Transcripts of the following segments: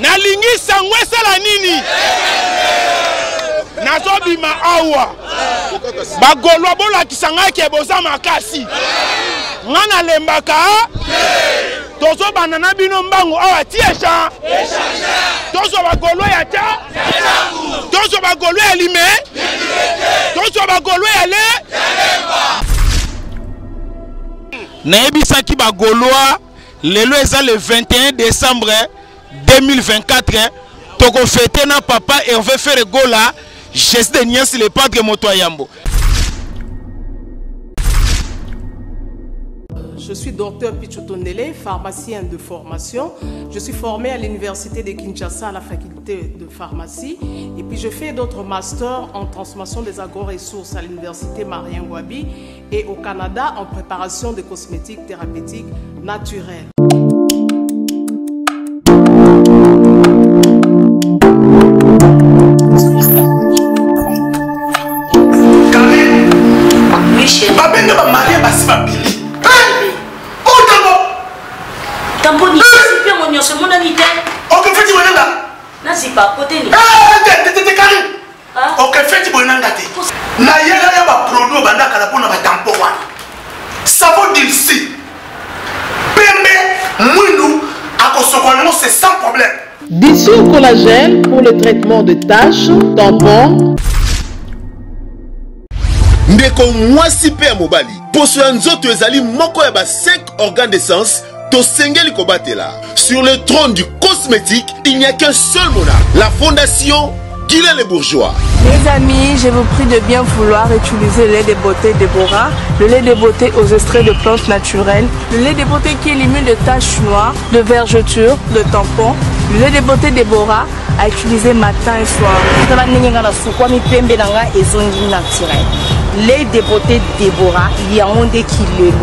nalingi sango esala nini nazobima awa bagolwa bolakisa ngai ke boza makasi nga nalembaka tozobanda na bino mbangu awa tiesha tozwa bagolwa ya ta tozwa bagolwa ya lime tozwa bagolwa ya le nayebisaki bagolwa lelo eza le 21 décembre 2024 toko fêter na papa Hervé Ferregola Jésus de Nias le padre Motoyambo. Je suis docteur Pichotondele, pharmacien de formation. Je suis formé à l'université de Kinshasa à la faculté de pharmacie. Et puis je fais d'autres masters en transformation des agro-ressources à l'université Marien Ngouabi et au Canada en préparation de cosmétiques thérapeutiques naturelles. Dissous collagène pour le traitement de taches, tampons. Ndeko mwasi pe mobali. Poso ya nzoto ezali moko ya ba 5 organes d'essence. Tosengeli kobatela. Sur le trône du cosmétique, il n'y a qu'un seul monarque. La fondation Guylaine Les Bourgeois. Les amis, je vous prie de bien vouloir utiliser le lait de beauté Déborah, le lait de beauté aux extraits de plantes naturelles, le lait de beauté qui élimine de taches noires, de vergetures, de tampons, le lait de beauté Déborah à utiliser matin et soir. Lait de beauté Déborah, il y a un des kilos.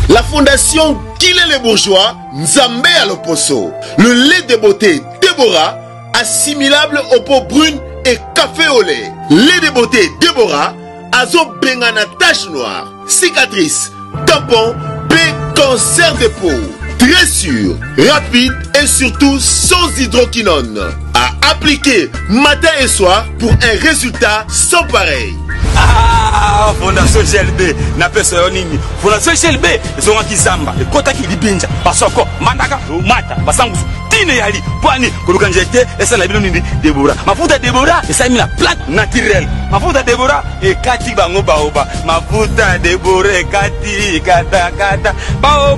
La fondation Guylaine Les Bourgeois, Nzambe à l'Oposo. Le lait de beauté Déborah, assimilable aux peaux brunes et café au lait. Lait de beauté Déborah, azo bengana tache noire, cicatrice, tampon, cancer de peau. Très sûr, rapide et surtout sans hydroquinone. À appliquer matin et soir pour un résultat sans pareil. Ah, Fondation GLB, na pesa nini? Fondation GLB, zonga kizamba, ekota kilibinja, basoko, mandaka, mata, basangusu, tine yali, pwani, kuluka njete, esa na bino nini Déborah. Mafuta Déborah, esa mi la plate naturelle. Mafuta Déborah, ekati bango baoba. Mafuta Déborah, ekati, kata, kata, bao.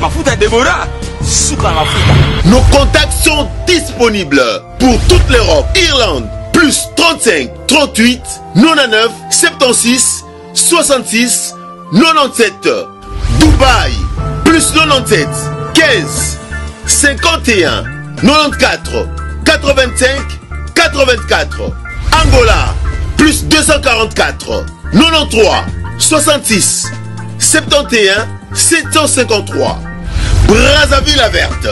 Mafuta Déborah, sucre mafuta. Nos contacts sont disponibles pour toute l'Europe, Irlande, plus 35 38 99 76 66 97. Dubaï, plus 97 15 51 94 85 84. Angola, plus 244 93 66 71 753. Brazzaville la Verte,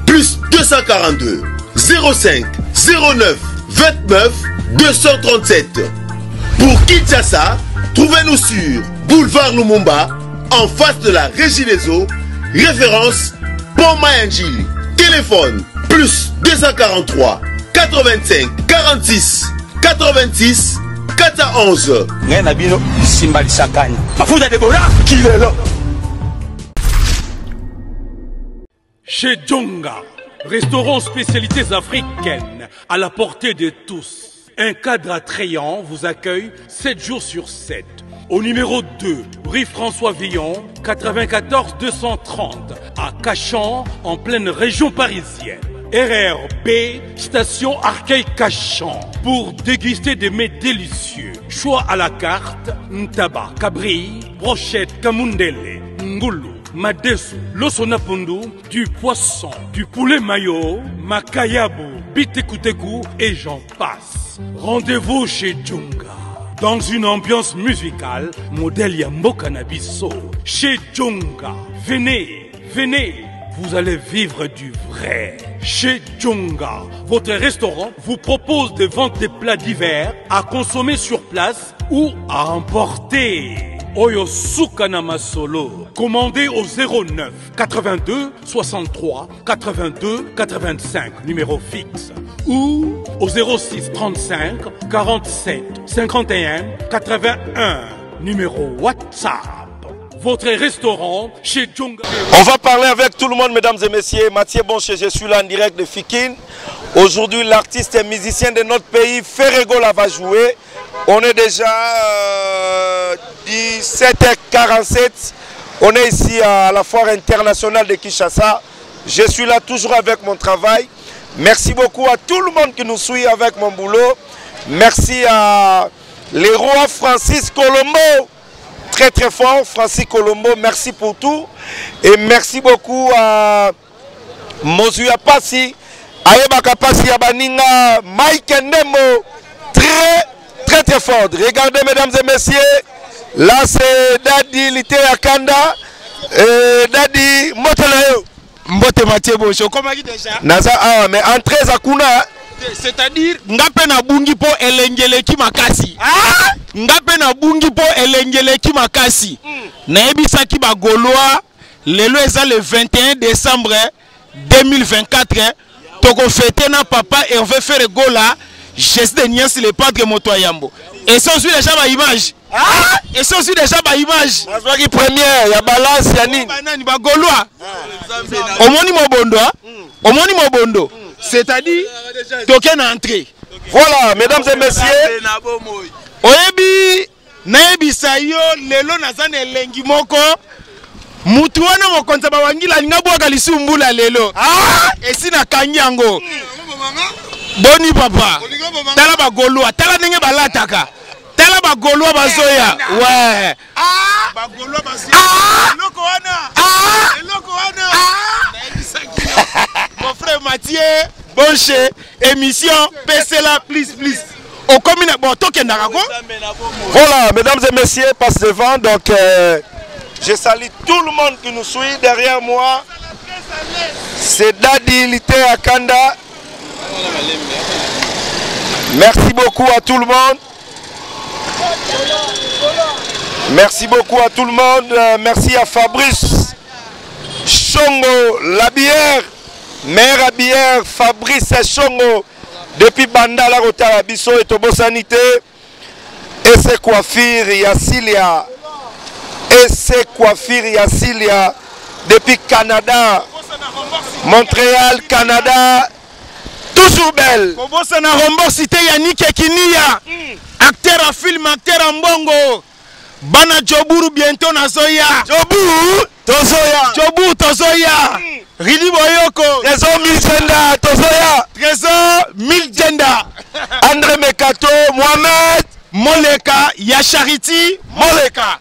plus 242 05 09 29 237. Pour Kinshasa, trouvez-nous sur Boulevard Lumumba, en face de la Régie des Eaux, référence Pont Mayangili. Téléphone, plus 243 85 46 86 411. Chez Djonga, restaurant spécialités africaines à la portée de tous. Un cadre attrayant vous accueille 7 jours sur 7. Au numéro 2, rue François Villon, 94 230, à Cachan, en pleine région parisienne. RRB, station Arcueil-Cachan, pour déguster des mets délicieux. Choix à la carte, ntaba, cabri, brochette, kamundele, ngoulou, madesu, losonapundu, du poisson, du poulet mayo, makayabu, bitekuteku et j'en passe. Rendez-vous chez Djonga, dans une ambiance musicale, modèle Yambo Cannabiso. Chez Djonga, venez, vous allez vivre du vrai. Chez Djonga, votre restaurant vous propose de vendre des plats divers à consommer sur place ou à emporter. Oyo Sukana Masolo. Commandez au 09 82 63 82 85, numéro fixe. Ou au 06 35 47 51 81, numéro WhatsApp. Votre restaurant chez Djonga. On va parler avec tout le monde, mesdames et messieurs. Mathieu Bonche, je suis là en direct de Fikine. Aujourd'hui, l'artiste et musicien de notre pays, Ferregola, va jouer. On est déjà 17h47. On est ici à la foire internationale de Kinshasa. Je suis là toujours avec mon travail. Merci beaucoup à tout le monde qui nous suit avec mon boulot. Merci à les rois Francis Colombo. Très très fort, Francis Colombo, merci pour tout. Et merci beaucoup à Mozuya Passi, Ayebaka Passi Abaninga, Mike Ndemo. Très très fort. Regardez mesdames et messieurs, là c'est Dadi Lité Akanda, Dadi Motelayo. Mbote Mathieu Boncho, comment dit déjà? Naza, ah, mais en 13 Akuna. C'est-à-dire, ngape na bungi po elengeleki makasi. Ah! Ngape na bungi po elengeleki makasi. Naebisaki ba Gaulois, lelo eza le 21 décembre 2024. Toko fêter na papa Hervé Ferregola, geste de Nias le padre Motoyambo. Et ça aussi déjà ma image. Ah! Et ça aussi déjà ma image. Nazwaki première, ya balance ya nini? Banani ba Gaulois. Omoni mobondo, omoni mobondo. C'est-à-dire, token entrée. Voilà, mesdames et messieurs. Oyebi, naebi sayo, lelo nazane lengi moko. Mutu wana mokonza bawangila ngabwa lisumbula lelo. Ah, esi na kanyango. Boni papa. Tala ba Gaulois, tala ndenge balataka. Tala ba Gaulois bazoya. Ouais. Ah, ba Gaulois bazoya. Ah, eloko wana. Ah, eloko wana. Ah, naebi sayo. Mon frère Mathieu Bonche, émission PCLA, please. Au commune, bon, voilà, mesdames et messieurs, passe devant. Donc, je salue tout le monde qui nous suit derrière moi. C'est Dadi Lité Akanda. Merci beaucoup à tout le monde. Merci beaucoup à tout le monde. Merci à Fabrice Chongo, la bière. Mère à bière, Fabrice Chongo, depuis Bandala Rotara Bisso et Tobo Sanité. Et ses coiffures, Yassilia. Et ses coiffures, Yassilia, depuis Canada, Montréal, Canada. Toujours belle. Kobosa na Rombo cité Yannick Kiniya. Acteur à film, acteur en bongo. Bana Joburu bientôt na Zoya. Joburu Tozoya. Joburu Tozoya. Ridi Boyoko. Trésor 1000 Genda Tozoya. Trésor 1000 Genda. André Mekato, Mohamed Moleka, Yachariti, Moleka.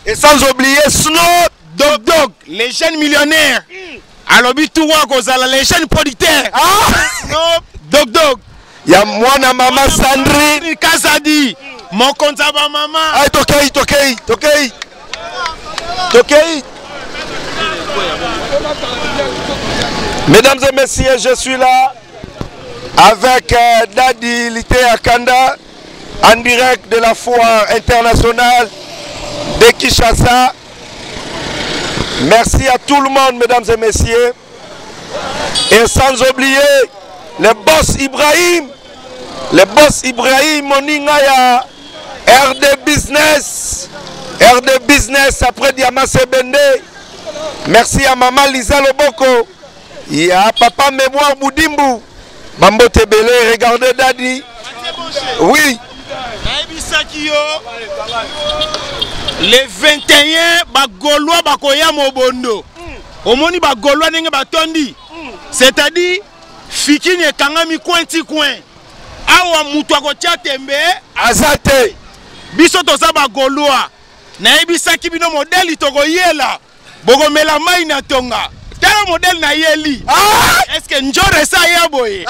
Et sans oublier Snoop Dog, les jeunes millionnaires. Alobi Touwa Kozala, les jeunes producteurs. Snoop Dog. Ya mwana mama Sandrine Kazadi. Mon konzaba mama. Ay, Tokei. Mesdames et messieurs, je suis là avec Dadi Lité Akanda en direct de la foire internationale de Kinshasa. Merci à tout le monde, mesdames et messieurs. Et sans oublier le boss Ibrahim. Le boss Ibrahim Moningaya. RD Business après Diama Sebende. Merci à maman Lisa Loboko. Il y a papa Mémoire Boudimbu. Bambo Tebele, regardez Dadi. Oui. Les 21 Bagolois Bakoya Mobondo. Omoni Bagolois nenge batondi. C'est-à-dire Fikine Kangami Cointi Coin. Awa mutu akotia tembe Azate. Biso toza Bagolois. Naebisaki bino modèle tokoyela. Bogomela mai na tonga. Telo modèle na yeli. Est-ce que Njore sa yaboye?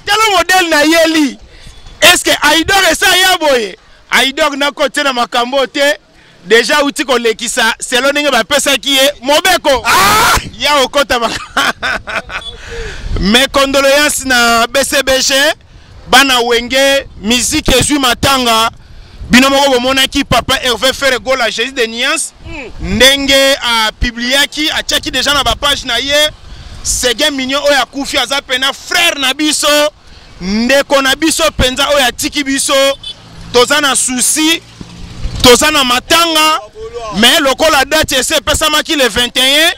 Telo modèle na yeli. Est-ce que Aïdor sa yaboye? Aïdor na kote na makambo te. Déjà outi ko lekisa selon ndenge ba pesa ki e mobeko. Ya okota ba. Mes condoléances na BCBG bana wenge musique ezui matanga bino moko bomonaki papa Hervé Ferregola Jésus de Niance ndenge a publiaki a tchaki déjà na ba page na ye Sege Mignon oya kufi aza pena frère na biso ndeko na biso penza oya tiki biso toza na souci toza na matanga mais lokola date ese pesamaki le 21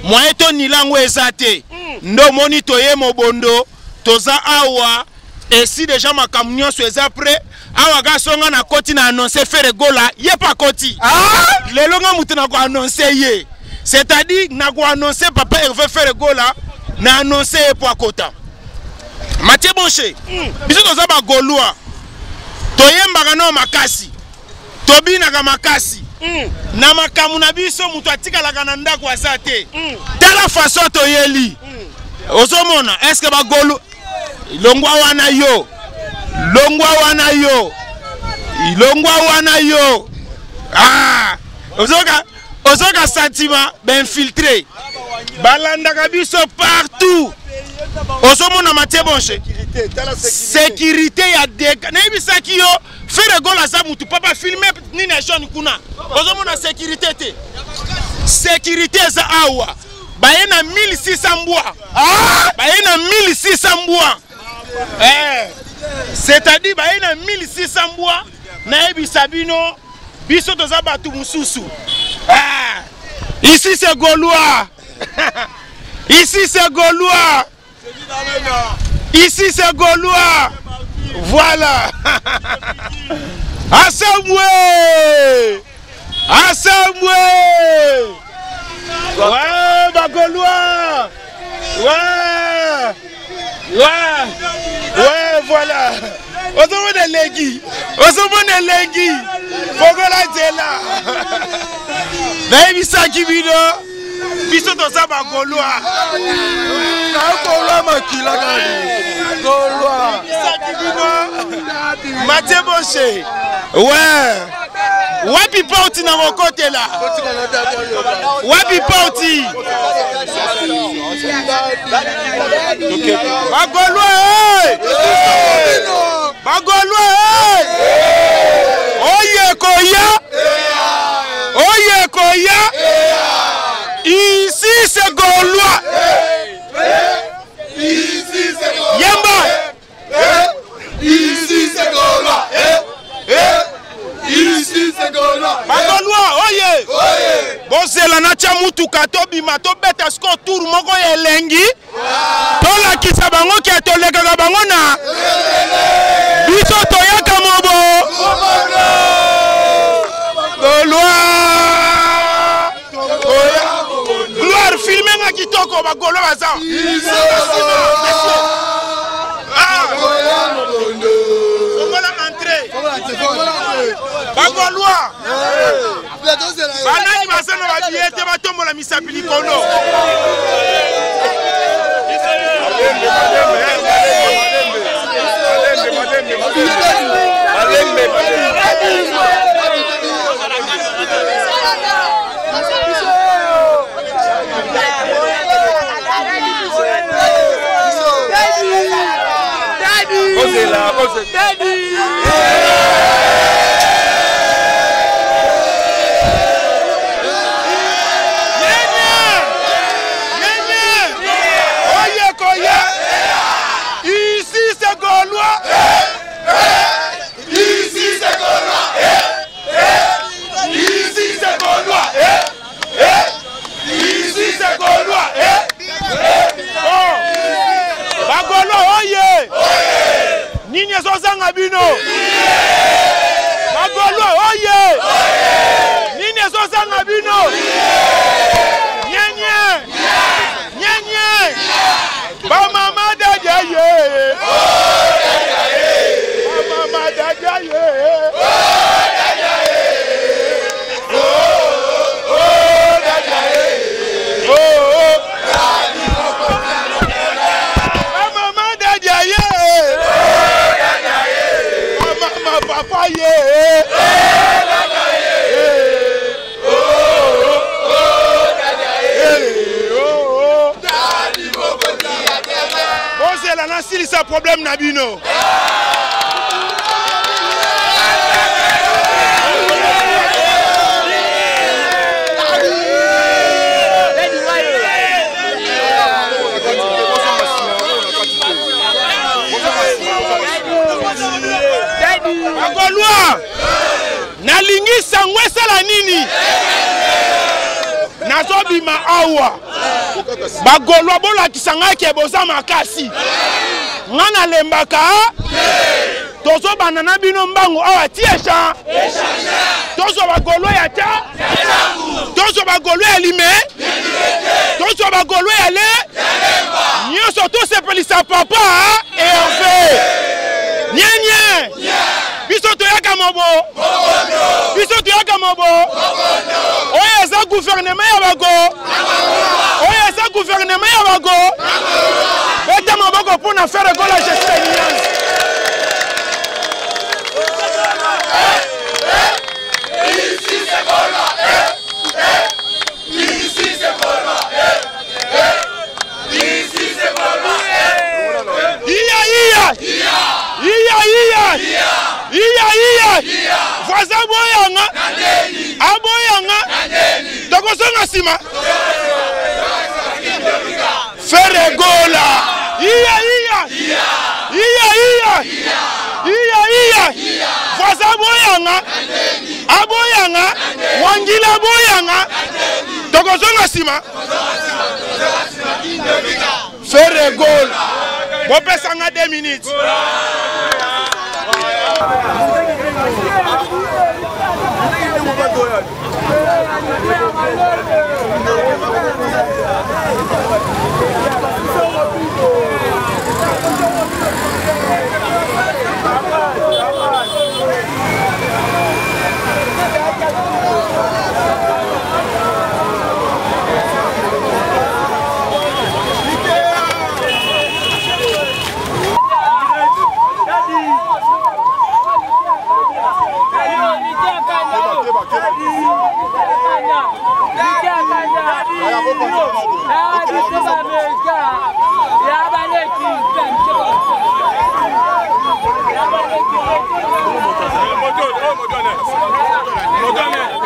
moyen to nilango ezate ndo moni toye mobondo toza awa esi déjà makambo nyonso eza prêt awa ga songa na koti na annoncer Ferregola ye pa koti lelo nga mutu na ko annoncer ye c'est-à-dire na ko annoncer papa Hervé Ferregola na annoncer po akota Mathieu Bonche biso toza ba Gaulois toyembaka no makasi tobinaka makasi na makamu na biso mutu atikalaka na ndako asa te tala façon toyeli ozomona est-ce que ba Gaulois longwa wana yo longwa wana yo ilongwa wana yo ozoka sentiment infiltré balandaka biso partout ozomona Mathieu Bonche sécurité ya deka nayebisaki yo Ferregola za mutu papa filmer nini jeune kuna ozomona sécurité te sécurité za awa baye na 1600 mbwa baye na 1600 mbwa c'est-à-dire baye na 1600 mbwa nayebisa bino biso toza batu mususu ici c'est Gaulois ici c'est Gaulois ici c'est Gaulois voilà Assemblée ouais ba Gaulois ouais voilà ozomona lengi fogola zela nayebisaki bino biso toza ba Gaulois Gaulois makila kani Gaulois Mathieu Bonche ouais wapi pauti na mokote la wapi pauti ba Gaulois ba Gaulois oye koya ici c'est Gaulois yemba ici c'est Gaulois ici c'est Gaulois ba Gaulois oye bozela na tia mutuka tobima tobeta score tour moko elengi tolakisa bango ke tolekaka bango na biso toyaka mobo Gaulois gloire filmer nga kitoko ba Gaulois baza ba Gaulois banani basana babiete batombola misapili kono Nini ezozanga bino ba Gaulois oye nini ezozanga bino nyenye ba mama dadaye ba mama dadaye papa ye bozela nasilisa problème na bino nini nazobima awa bagolwa bolakisa ngai ke boza makasi nga nalembaka tozobanda na bino mbangu awa ti échange tozwa bagolwa ya ta tozwa bagolwa ya lime tozwa bagolwa ya le nyonso tosepelisa papa Hervé nyenye biso toyaka mobo biso toyaka mobo oyo eza gouvernement ya bago oyo eza gouvernement ya bago beta maboko mpona faire école expérience ici c'est Bolma ici c'est Bolma ici c'est Bolma voisin boyanga aboyanga tokosonga nsima feregola voisin boyanga aboyanga wangila boyanga tokosonga nsima feregola bopesanga 2 minutes Modone.